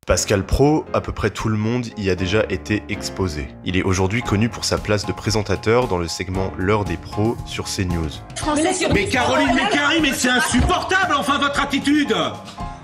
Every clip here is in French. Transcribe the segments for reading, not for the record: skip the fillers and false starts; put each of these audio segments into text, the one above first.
Pascal Praud, à peu près tout le monde y a déjà été exposé. Il est aujourd'hui connu pour sa place de présentateur dans le segment L'heure des pros sur CNews. Mais Caroline Mécari, mais c'est insupportable enfin votre attitude.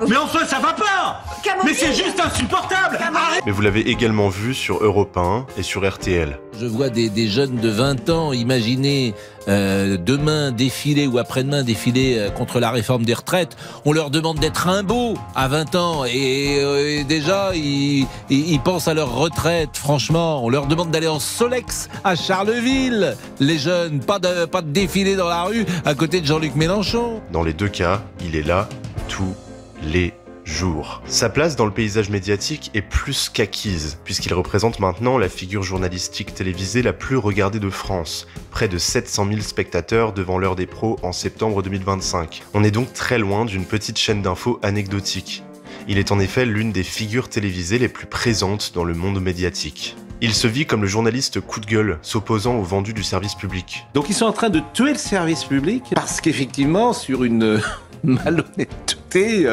Mais enfin ça va pas. Mais c'est juste insupportable. Mais vous l'avez également vu sur Europe 1 et sur RTL. Je vois des jeunes de 20 ans imaginer demain défiler ou après-demain défiler contre la réforme des retraites. On leur demande d'être rimbaud à 20 ans et déjà ils pensent à leur retraite. Franchement, on leur demande d'aller en Solex à Charleville. Les jeunes, pas de défilé dans la rue à côté de Jean-Luc Mélenchon. Dans les deux cas, il est là tous les jours. Sa place dans le paysage médiatique est plus qu'acquise, puisqu'il représente maintenant la figure journalistique télévisée la plus regardée de France. Près de 700 000 spectateurs devant l'heure des pros en septembre 2025. On est donc très loin d'une petite chaîne d'infos anecdotique. Il est en effet l'une des figures télévisées les plus présentes dans le monde médiatique. Il se vit comme le journaliste coup de gueule, s'opposant aux vendus du service public. Donc ils sont en train de tuer le service public parce qu'effectivement, sur une malhonnêteté,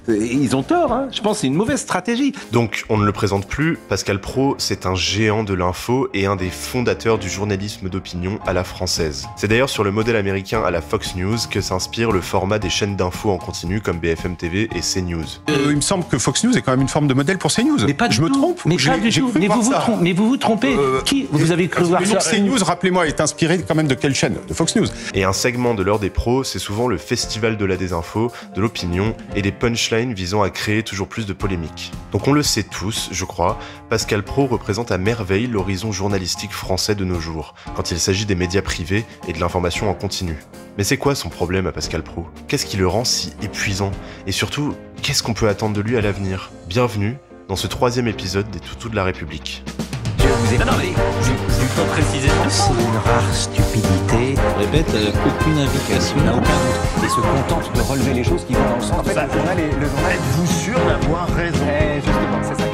ils ont tort. Hein. Je pense que c'est une mauvaise stratégie. Donc on ne le présente plus, Pascal Praud, c'est un géant de l'info et un des fondateurs du journalisme d'opinion à la française. C'est d'ailleurs sur le modèle américain à la Fox News que s'inspire le format des chaînes d'infos en continu comme BFM TV et CNews. Il me semble que Fox News est quand même une forme de modèle pour CNews. Mais pas du Je me tout. trompe. Mais pas du tout. Mais vous vous trompez. Qui vous avez cru voir ça? CNews, rappelez-moi, est inspiré quand même de quelle chaîne? De Fox News. Et un segment de l'heure des pros, c'est souvent le festival de la désinfo, de l'opinion et des punchlines visant à créer toujours plus de polémiques. Donc on le sait tous, je crois, Pascal Praud représente à merveille l'horizon journalistique français de nos jours, quand il s'agit des médias privés et de l'information en continu. Mais c'est quoi son problème à Pascal Praud? Qu'est-ce qui le rend si épuisant? Et surtout, qu'est-ce qu'on peut attendre de lui à l'avenir? Bienvenue dans ce 3e épisode des Toutous de la République. Non, mais plutôt précisément. C'est une rare stupidité. Je répète, aucune invitation. Et se contente de relever les choses qui vont dans le sens. En fait, le journal, êtes-vous sûr d'avoir raison? Justement, c'est ça.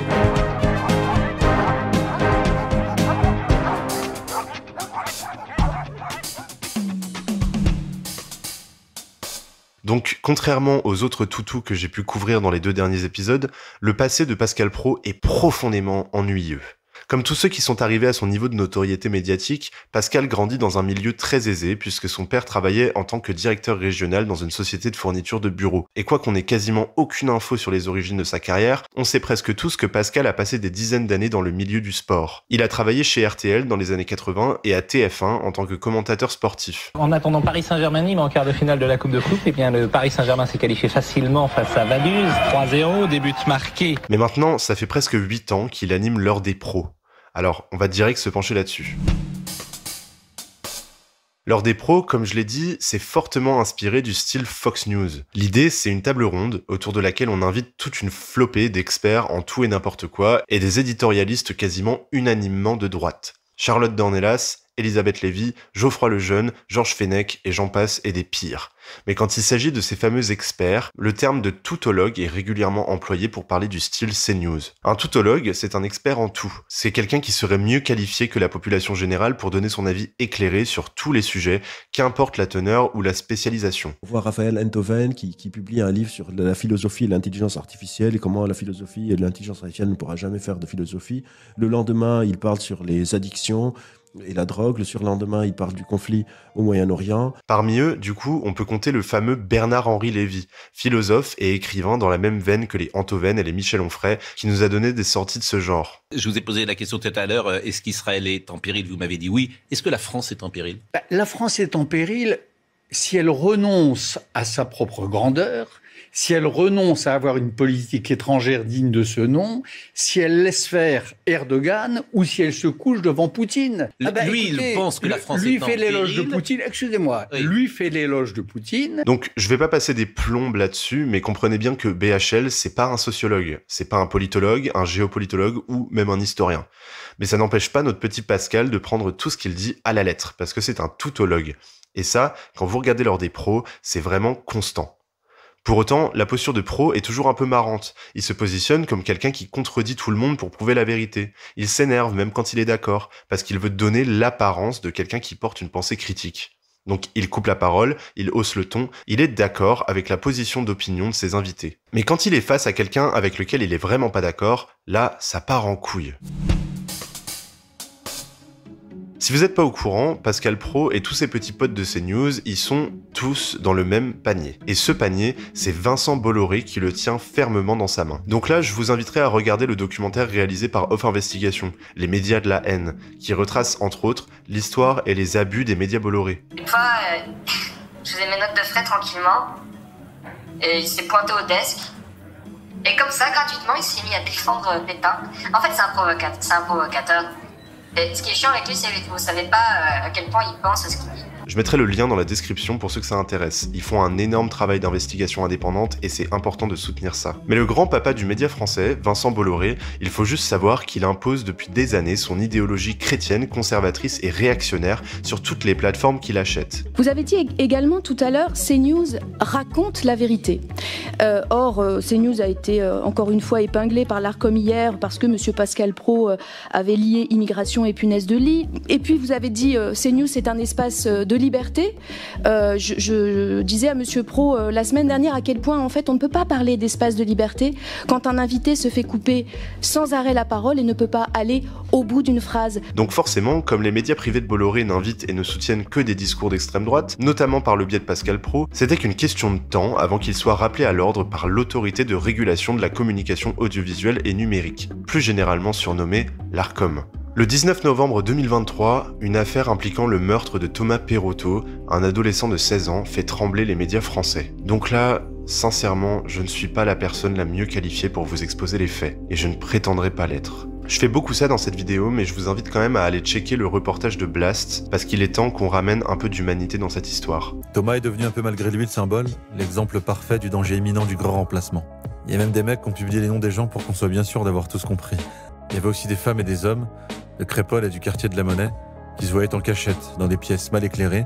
Donc, contrairement aux autres toutous que j'ai pu couvrir dans les 2 derniers épisodes, le passé de Pascal Praud est profondément ennuyeux. Comme tous ceux qui sont arrivés à son niveau de notoriété médiatique, Pascal grandit dans un milieu très aisé puisque son père travaillait en tant que directeur régional dans une société de fourniture de bureaux. Et quoi qu'on ait quasiment aucune info sur les origines de sa carrière, on sait presque tous que Pascal a passé des dizaines d'années dans le milieu du sport. Il a travaillé chez RTL dans les années 80 et à TF1 en tant que commentateur sportif. En attendant Paris Saint-Germain-Nîmes en quart de finale de la Coupe de Coupe, eh bien le Paris Saint-Germain s'est qualifié facilement face à Vaduz, 3-0, des buts marqués. Mais maintenant, ça fait presque 8 ans qu'il anime l'heure des pros. Alors, on va direct se pencher là-dessus. L'heure des pros, comme je l'ai dit, c'est fortement inspiré du style Fox News. L'idée, c'est une table ronde autour de laquelle on invite toute une flopée d'experts en tout et n'importe quoi et des éditorialistes quasiment unanimement de droite. Charlotte Dornelas, Elisabeth Lévy, Geoffroy Lejeune, Georges Fenech et j'en passe et des pires. Mais quand il s'agit de ces fameux experts, le terme de toutologue est régulièrement employé pour parler du style CNews. Un toutologue, c'est un expert en tout. C'est quelqu'un qui serait mieux qualifié que la population générale pour donner son avis éclairé sur tous les sujets, qu'importe la teneur ou la spécialisation. On voit Raphaël Enthoven qui publie un livre sur la philosophie et l'intelligence artificielle et comment la philosophie et l'intelligence artificielle ne pourra jamais faire de philosophie. Le lendemain, il parle sur les addictions et la drogue. Le surlendemain, il parle du conflit au Moyen-Orient. Parmi eux, du coup, on peut compter le fameux Bernard-Henri Lévy, philosophe et écrivain dans la même veine que les Enthoven et les Michel Onfray, qui nous a donné des sorties de ce genre. Je vous ai posé la question tout à l'heure, est-ce qu'Israël est en péril? Vous m'avez dit oui. Est-ce que la France est en péril? La France est en péril si elle renonce à sa propre grandeur, si elle renonce à avoir une politique étrangère digne de ce nom, si elle laisse faire Erdogan ou si elle se couche devant Poutine. Lui, il pense que la France est en péril. Lui fait l'éloge de péril. Poutine. Excusez-moi. Oui. Lui fait l'éloge de Poutine. Donc, je vais pas passer des plombes là-dessus, mais comprenez bien que BHL, c'est pas un sociologue, c'est pas un politologue, un géopolitologue ou même un historien. Mais ça n'empêche pas notre petit Pascal de prendre tout ce qu'il dit à la lettre, parce que c'est un toutologue. Et ça, quand vous regardez l'heure des pros, c'est vraiment constant. Pour autant, la posture de Praud est toujours un peu marrante. Il se positionne comme quelqu'un qui contredit tout le monde pour prouver la vérité. Il s'énerve même quand il est d'accord, parce qu'il veut donner l'apparence de quelqu'un qui porte une pensée critique. Donc il coupe la parole, il hausse le ton, il est d'accord avec la position d'opinion de ses invités. Mais quand il est face à quelqu'un avec lequel il est vraiment pas d'accord, là, ça part en couille. Si vous n'êtes pas au courant, Pascal Praud et tous ses petits potes de CNews, ils sont tous dans le même panier. Et ce panier, c'est Vincent Bolloré qui le tient fermement dans sa main. Donc là, je vous inviterai à regarder le documentaire réalisé par Off Investigation, Les médias de la haine, qui retrace entre autres l'histoire et les abus des médias Bolloré. Une fois, je faisais mes notes de frais tranquillement, et il s'est pointé au desk, et comme ça, gratuitement, il s'est mis à défendre Pétain. En fait, c'est un provocateur. Et ce qui est chiant avec lui, c'est que vous savez pas à quel point il pense à ce qu'il dit. Je mettrai le lien dans la description pour ceux que ça intéresse. Ils font un énorme travail d'investigation indépendante et c'est important de soutenir ça. Mais le grand papa du média français, Vincent Bolloré, il faut juste savoir qu'il impose depuis des années son idéologie chrétienne, conservatrice et réactionnaire sur toutes les plateformes qu'il achète. Vous avez dit également tout à l'heure, CNews raconte la vérité. Or, CNews a été encore une fois épinglé par l'Arcom hier parce que M. Pascal Praud avait lié immigration et punaise de lit. Et puis vous avez dit CNews c'est un espace de liberté. Je disais à Monsieur Praud la semaine dernière à quel point en fait on ne peut pas parler d'espace de liberté quand un invité se fait couper sans arrêt la parole et ne peut pas aller au bout d'une phrase. Donc forcément, comme les médias privés de Bolloré n'invitent et ne soutiennent que des discours d'extrême droite, notamment par le biais de Pascal Praud, c'était qu'une question de temps avant qu'il soit rappelé à l'ordre par l'autorité de régulation de la communication audiovisuelle et numérique, plus généralement surnommée l'Arcom. Le 19 novembre 2023, une affaire impliquant le meurtre de Thomas Perotto, un adolescent de 16 ans, fait trembler les médias français. Donc là, sincèrement, je ne suis pas la personne la mieux qualifiée pour vous exposer les faits, et je ne prétendrai pas l'être. Je fais beaucoup ça dans cette vidéo, mais je vous invite quand même à aller checker le reportage de Blast, parce qu'il est temps qu'on ramène un peu d'humanité dans cette histoire. Thomas est devenu un peu malgré lui le symbole, l'exemple parfait du danger imminent du grand remplacement. Il y a même des mecs qui ont publié les noms des gens pour qu'on soit bien sûr d'avoir tous compris. Il y avait aussi des femmes et des hommes, de Crépol et du quartier de la Monnaie, qui se voyaient en cachette, dans des pièces mal éclairées,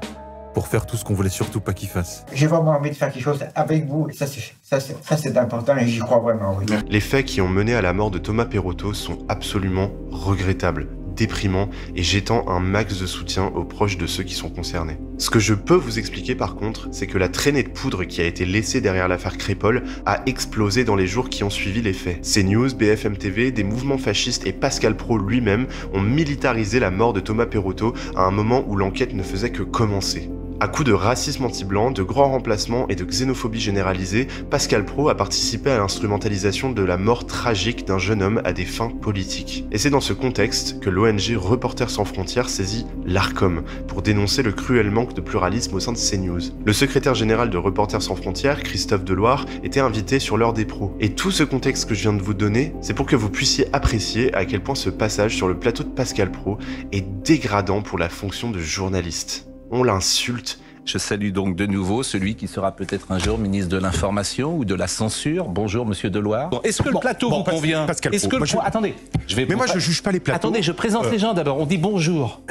pour faire tout ce qu'on voulait surtout pas qu'ils fassent. J'ai vraiment envie de faire quelque chose avec vous, ça c'est important et j'y crois vraiment, oui. Les faits qui ont mené à la mort de Thomas Perotto sont absolument regrettables, déprimants et jetant un max de soutien aux proches de ceux qui sont concernés. Ce que je peux vous expliquer par contre, c'est que la traînée de poudre qui a été laissée derrière l'affaire Crépol a explosé dans les jours qui ont suivi les faits. CNews, BFM TV, des mouvements fascistes et Pascal Praud lui-même ont militarisé la mort de Thomas Perotto à un moment où l'enquête ne faisait que commencer. À coup de racisme anti-blanc, de grands remplacements et de xénophobie généralisée, Pascal Praud a participé à l'instrumentalisation de la mort tragique d'un jeune homme à des fins politiques. Et c'est dans ce contexte que l'ONG Reporters sans frontières saisit l'Arcom pour dénoncer le cruel manque de pluralisme au sein de CNews. Le secrétaire général de Reporters sans frontières, Christophe Deloire, était invité sur l'heure des pros. Et tout ce contexte que je viens de vous donner, c'est pour que vous puissiez apprécier à quel point ce passage sur le plateau de Pascal Praud est dégradant pour la fonction de journaliste. On l'insulte. Je salue donc de nouveau celui qui sera peut-être un jour ministre de l'Information ou de la Censure. Bonjour, monsieur Deloire. Bon, est-ce que le plateau vous convient? Est-ce que Attendez, Mais moi, je juge pas les plateaux. Attendez, je présente les gens d'abord. On dit bonjour.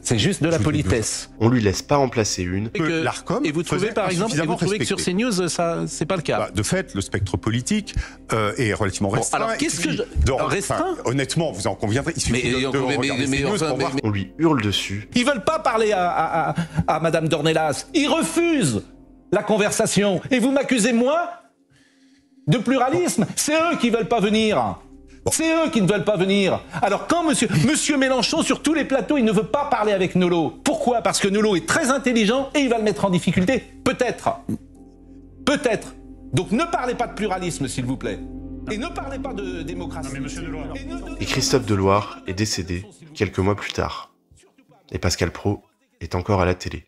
C'est juste de la politesse. On lui laisse pas en placer une. L'Arcom. Et vous trouvez par exemple, que sur CNews, ça, c'est pas le cas? De fait, le spectre politique est relativement restreint. Alors qu'est-ce que restreint? Honnêtement, vous en conviendrez. Il suffit de regarder CNews pour voir. On lui hurle dessus. Ils veulent pas parler à Madame Dornelas. Ils refusent la conversation. Et vous m'accusez moi de pluralisme? C'est eux qui veulent pas venir. C'est eux qui ne veulent pas venir. Alors quand monsieur Mélenchon, sur tous les plateaux, il ne veut pas parler avec Nolot. Pourquoi? Parce que Nolot est très intelligent et il va le mettre en difficulté. Peut-être. Peut-être. Donc ne parlez pas de pluralisme, s'il vous plaît. Et ne parlez pas de démocratie. Non, mais monsieur Deloire. Et Christophe Deloire est décédé quelques mois plus tard. Et Pascal Praud est encore à la télé.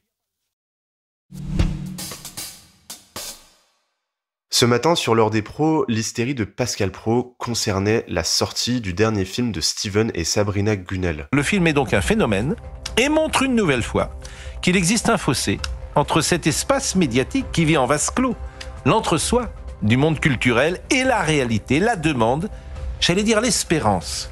Ce matin, sur l'heure des pros, l'hystérie de Pascal Praud concernait la sortie du dernier film de Steven et Sabrina Gunnel. Le film est donc un phénomène et montre une nouvelle fois qu'il existe un fossé entre cet espace médiatique qui vit en vase clos, l'entre-soi du monde culturel et la réalité, la demande, j'allais dire l'espérance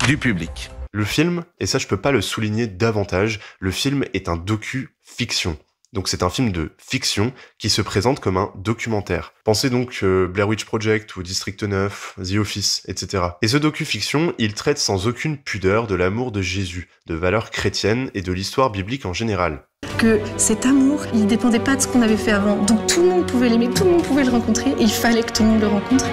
du public. Le film, et ça je peux pas le souligner davantage, le film est un docu-fiction. Donc c'est un film de fiction qui se présente comme un documentaire. Pensez donc Blair Witch Project ou District 9, The Office, etc. Et ce docu-fiction, il traite sans aucune pudeur de l'amour de Jésus, de valeurs chrétiennes et de l'histoire biblique en général. Que cet amour, il ne dépendait pas de ce qu'on avait fait avant. Donc tout le monde pouvait l'aimer, tout le monde pouvait le rencontrer, et il fallait que tout le monde le rencontre.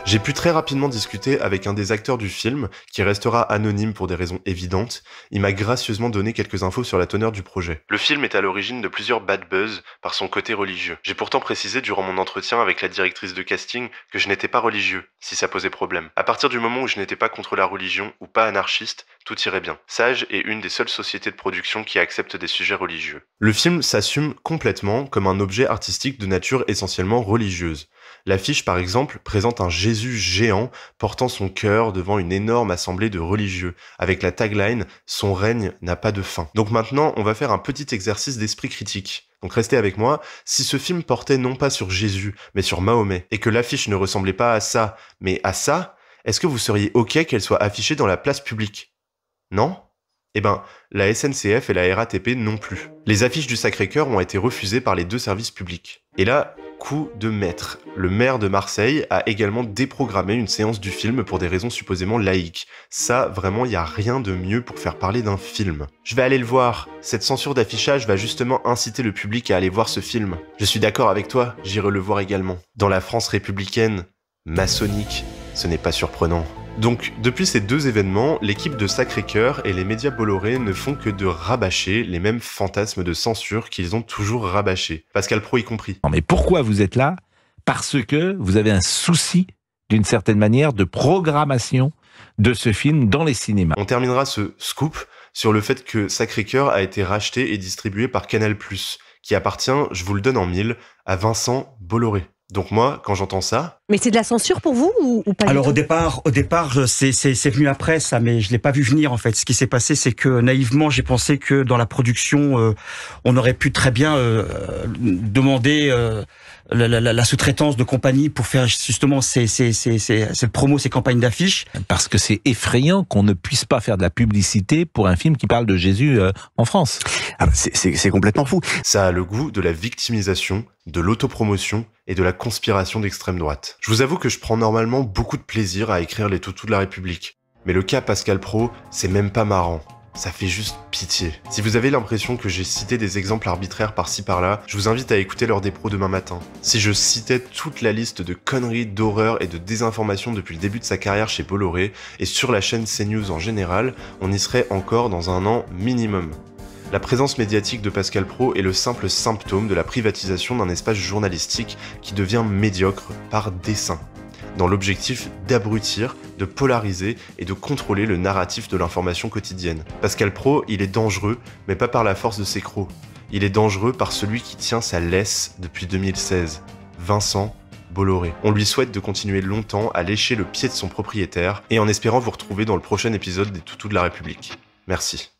J'ai pu très rapidement discuter avec un des acteurs du film, qui restera anonyme pour des raisons évidentes. Il m'a gracieusement donné quelques infos sur la teneur du projet. Le film est à l'origine de plusieurs bad buzz par son côté religieux. J'ai pourtant précisé durant mon entretien avec la directrice de casting que je n'étais pas religieux, si ça posait problème. À partir du moment où je n'étais pas contre la religion ou pas anarchiste, tout irait bien. Sage est une des seules sociétés de production qui accepte des sujets religieux. Le film s'assume complètement comme un objet artistique de nature essentiellement religieuse. L'affiche, par exemple, présente un Jésus géant portant son cœur devant une énorme assemblée de religieux, avec la tagline « Son règne n'a pas de fin ». Donc maintenant, on va faire un petit exercice d'esprit critique. Donc restez avec moi, si ce film portait non pas sur Jésus, mais sur Mahomet, et que l'affiche ne ressemblait pas à ça, mais à ça, est-ce que vous seriez OK qu'elle soit affichée dans la place publique ? Non ? Eh ben, la SNCF et la RATP non plus. Les affiches du Sacré-Cœur ont été refusées par les deux services publics. Et là, coup de maître. Le maire de Marseille a également déprogrammé une séance du film pour des raisons supposément laïques. Ça, vraiment, il n'y a rien de mieux pour faire parler d'un film. Je vais aller le voir. Cette censure d'affichage va justement inciter le public à aller voir ce film. Je suis d'accord avec toi, j'irai le voir également. Dans la France républicaine, maçonnique, ce n'est pas surprenant. Donc, depuis ces deux événements, l'équipe de Sacré-Cœur et les médias Bolloré ne font que de rabâcher les mêmes fantasmes de censure qu'ils ont toujours rabâchés. Pascal Praud y compris. Non mais pourquoi vous êtes là ? Parce que vous avez un souci, d'une certaine manière, de programmation de ce film dans les cinémas. On terminera ce scoop sur le fait que Sacré-Cœur a été racheté et distribué par Canal+, qui appartient, je vous le donne en mille, à Vincent Bolloré. Donc moi, quand j'entends ça... Mais c'est de la censure pour vous ou pas? Alors au départ, c'est venu après ça, mais je l'ai pas vu venir en fait. Ce qui s'est passé, c'est que naïvement, j'ai pensé que dans la production, on aurait pu très bien demander la sous-traitance de compagnies pour faire justement cette promo, ces campagnes d'affiches. Parce que c'est effrayant qu'on ne puisse pas faire de la publicité pour un film qui parle de Jésus en France. Ah bah c'est complètement fou. Ça a le goût de la victimisation, de l'autopromotion et de la conspiration d'extrême droite. Je vous avoue que je prends normalement beaucoup de plaisir à écrire les toutous de la République. Mais le cas Pascal Praud, c'est même pas marrant. Ça fait juste pitié. Si vous avez l'impression que j'ai cité des exemples arbitraires par-ci par-là, je vous invite à écouter l'heure des pros demain matin. Si je citais toute la liste de conneries, d'horreurs et de désinformation depuis le début de sa carrière chez Bolloré, et sur la chaîne CNews en général, on y serait encore dans un an minimum. La présence médiatique de Pascal Praud est le simple symptôme de la privatisation d'un espace journalistique qui devient médiocre par dessein, dans l'objectif d'abrutir, de polariser et de contrôler le narratif de l'information quotidienne. Pascal Praud, il est dangereux, mais pas par la force de ses crocs. Il est dangereux par celui qui tient sa laisse depuis 2016, Vincent Bolloré. On lui souhaite de continuer longtemps à lécher le pied de son propriétaire, et en espérant vous retrouver dans le prochain épisode des Toutous de la République. Merci.